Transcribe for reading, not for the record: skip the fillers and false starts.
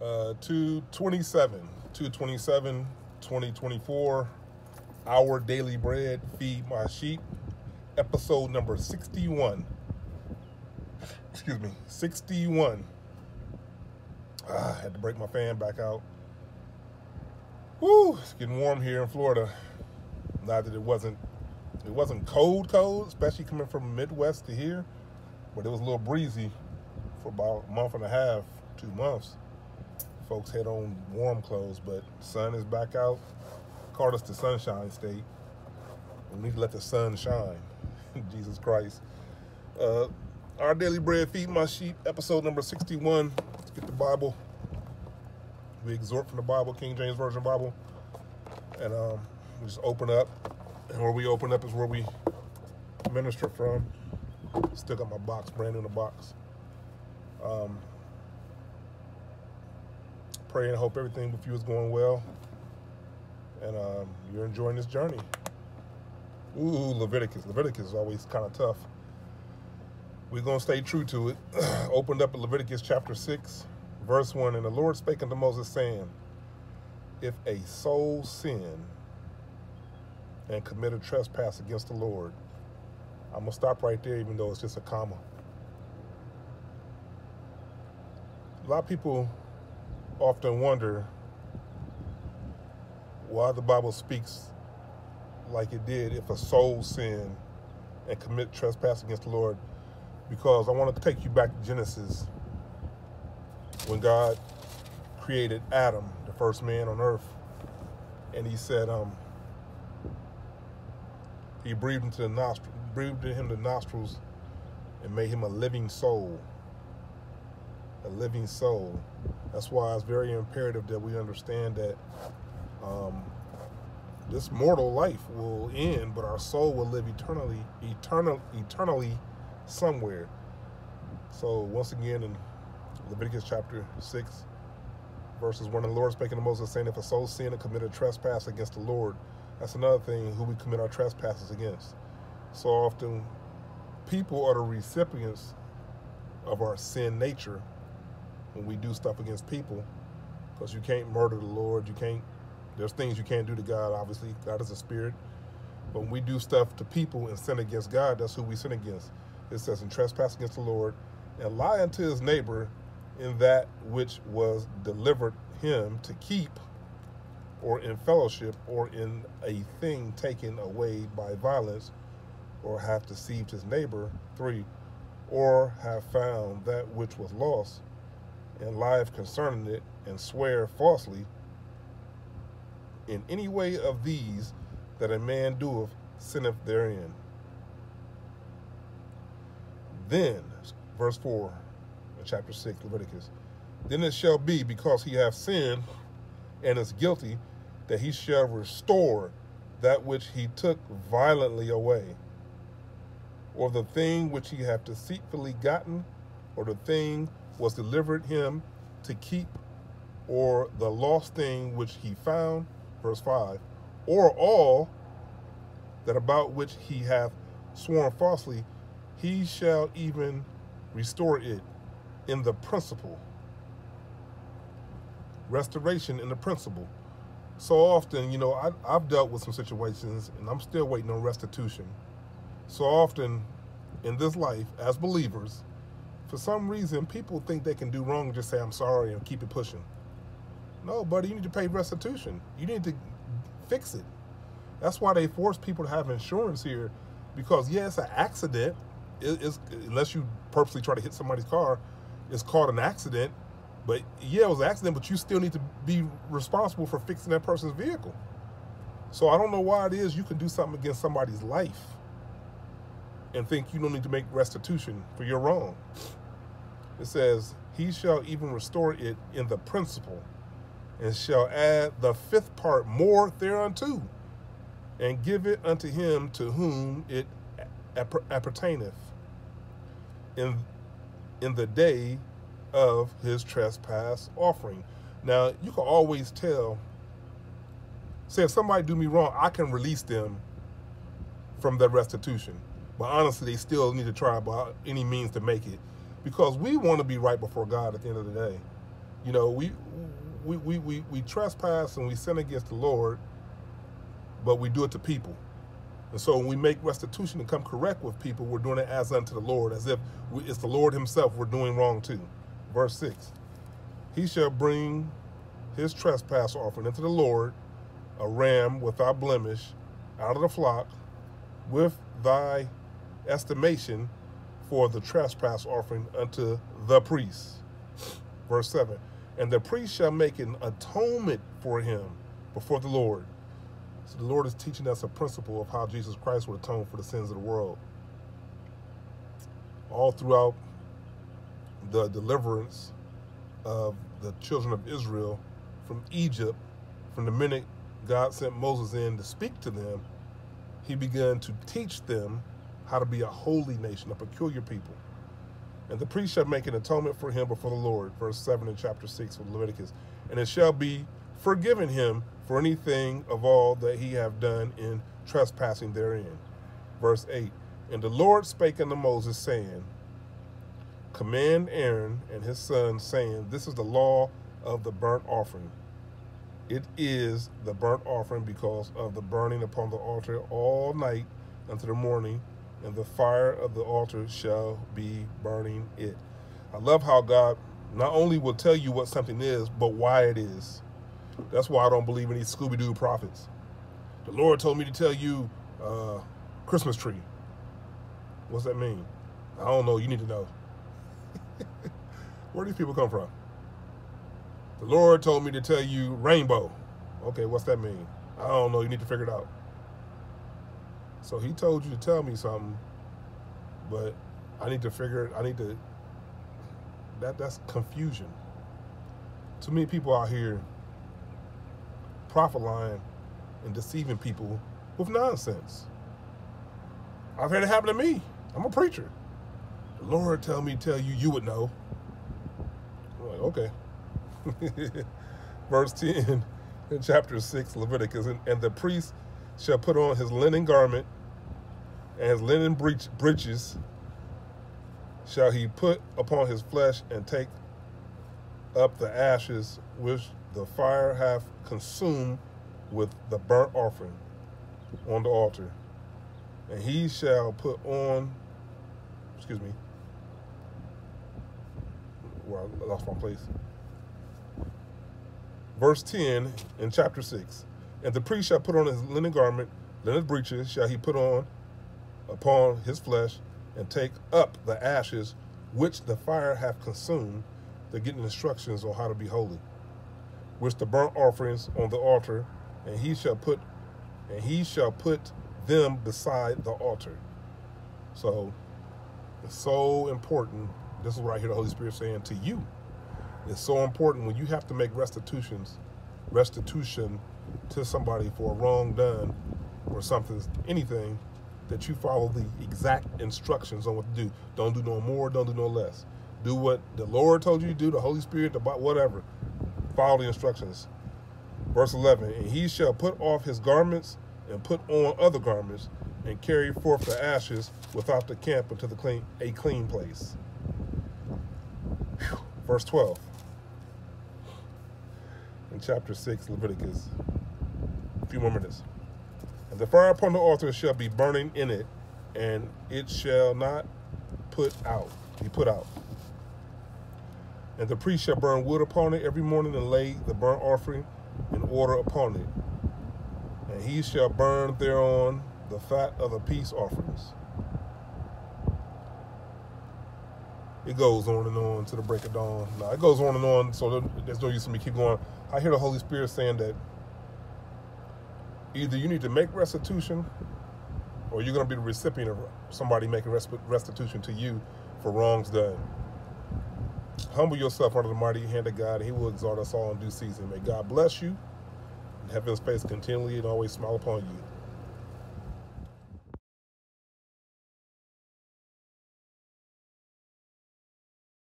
227, 2024, Our Daily Bread, Feed My Sheep, episode number 61. Excuse me, 61. I had to break my fan back out. Woo, it's getting warm here in Florida. Not that it wasn't cold, especially coming from Midwest to here, but it was a little breezy for about a month and a half, 2 months. Folks had on warm clothes, but sun is back out. Called us the Sunshine State. We need to let the sun shine. Jesus Christ. Our Daily Bread, Feed My Sheep, episode number 61. Let's get the Bible. We exhort from the Bible, King James Version Bible. And we just open up. And where we open up is where we minister from. Still got my box, brand new in the box. Pray and hope everything with you is going well. And you're enjoying this journey. Ooh, Leviticus. Leviticus is always kind of tough. We're going to stay true to it. Opened up in Leviticus chapter 6, verse 1. And the Lord spake unto Moses, saying, if a soul sin and commit a trespass against the Lord. I'm going to stop right there, even though it's just a comma. A lot of people often wonder why the Bible speaks like it did if a soul sin and commit trespass against the Lord, because I want to take you back to Genesis when God created Adam, the first man on earth, and he said he breathed into him the nostrils and made him a living soul. A living soul. That's why it's very imperative that we understand that this mortal life will end, but our soul will live eternally somewhere. So once again, in Leviticus chapter 6, verses 1, and the Lord spake unto Moses, saying, if a soul sin and commit a trespass against the Lord, that's another thing, who we commit our trespasses against. So often, people are the recipients of our sin nature when we do stuff against people, because you can't murder the Lord. There's things you can't do to God, obviously. God is a spirit. But when we do stuff to people and sin against God, that's who we sin against. It says, and trespass against the Lord, and lie unto his neighbor in that which was delivered him to keep, or in fellowship, or in a thing taken away by violence, or have deceived his neighbor. 3, or have found that which was lost, and lieth concerning it, and swear falsely. In any way of these that a man doeth, sinneth therein. Then, verse 4, in chapter 6, Leviticus, then it shall be, because he hath sinned and is guilty, that he shall restore that which he took violently away, or the thing which he hath deceitfully gotten, or the thing was delivered him to keep, or the lost thing which he found, verse 5, or all that about which he hath sworn falsely, he shall even restore it in the principle. Restoration in the principle. So often, I've dealt with some situations, and I'm still waiting on restitution. So often in this life, as believers, for some reason, people think they can do wrong and just say, I'm sorry, and keep it pushing. No, buddy, you need to pay restitution. You need to fix it. That's why they force people to have insurance here, because, yeah, it's an accident. Unless you purposely try to hit somebody's car, it's called an accident. But, yeah, it was an accident, but you still need to be responsible for fixing that person's vehicle. So I don't know why it is you can do something against somebody's life and think you don't need to make restitution for your wrong. It says, he shall even restore it in the principle, and shall add the 5th part more thereunto, and give it unto him to whom it appertaineth in the day of his trespass offering. Now, you can always tell, say if somebody do me wrong, I can release them from the restitution. But honestly, they still need to try by any means to make it, because we want to be right before God at the end of the day. You know, we trespass and we sin against the Lord, but we do it to people. And so when we make restitution and come correct with people, we're doing it as unto the Lord, as if it's the Lord himself we're doing wrong to. Verse 6, he shall bring his trespass offering unto the Lord, a ram without blemish, out of the flock, with thy estimation for the trespass offering unto the priest. Verse 7, and the priest shall make an atonement for him before the Lord. So the Lord is teaching us a principle of how Jesus Christ would atone for the sins of the world. All throughout the deliverance of the children of Israel from Egypt, from the minute God sent Moses in to speak to them, he began to teach them how to be a holy nation, a peculiar people. And the priest shall make an atonement for him before the Lord, verse 7 in chapter 6 of Leviticus. And it shall be forgiven him for anything of all that he have done in trespassing therein. Verse 8, and the Lord spake unto Moses, saying, command Aaron and his sons, saying, this is the law of the burnt offering. It is the burnt offering because of the burning upon the altar all night unto the morning, and the fire of the altar shall be burning it. I love how God not only will tell you what something is, but why it is. That's why I don't believe in these Scooby-Doo prophets. The Lord told me to tell you Christmas tree. What's that mean? I don't know. You need to know. Where do these people come from? The Lord told me to tell you rainbow. Okay, what's that mean? I don't know. You need to figure it out. So he told you to tell me something, but I need to figure it. That's confusion. Too many people out here prophet lying and deceiving people with nonsense. I've had it happen to me. I'm a preacher. The Lord tell me to tell you, you would know. I'm like, okay. Verse 10 in chapter 6, Leviticus, and the priest shall put on his linen garment, and his linen breeches shall he put upon his flesh, and take up the ashes which the fire hath consumed with the burnt offering on the altar. And he shall put on, well, I lost my place. Verse 10 in chapter 6. And the priest shall put on his linen garment, linen breeches shall he put on upon his flesh, and take up the ashes which the fire hath consumed. They're getting instructions on how to be holy. Which the burnt offerings on the altar, and he shall put them beside the altar. So it's so important. This is what I hear the Holy Spirit saying to you. It's so important when you have to make restitution to somebody for a wrong done or something, anything, that you follow the exact instructions on what to do. Don't do no more, don't do no less. Do what the Lord told you to do, the Holy Spirit, whatever. Follow the instructions. Verse 11, and he shall put off his garments and put on other garments, and carry forth the ashes without the camp into a clean place. Whew. Verse 12 in chapter 6, Leviticus. A few more minutes. And the fire upon the altar shall be burning in it, and it shall not be put out. And the priest shall burn wood upon it every morning, and lay the burnt offering in order upon it. And he shall burn thereon the fat of the peace offerings. It goes on and on to the break of dawn. Now, it goes on and on, so there's no use in me keep going. I hear the Holy Spirit saying that either you need to make restitution, or you're going to be the recipient of somebody making restitution to you for wrongs done. Humble yourself under the mighty hand of God, and he will exalt us all in due season. May God bless you and have his face continually and always smile upon you.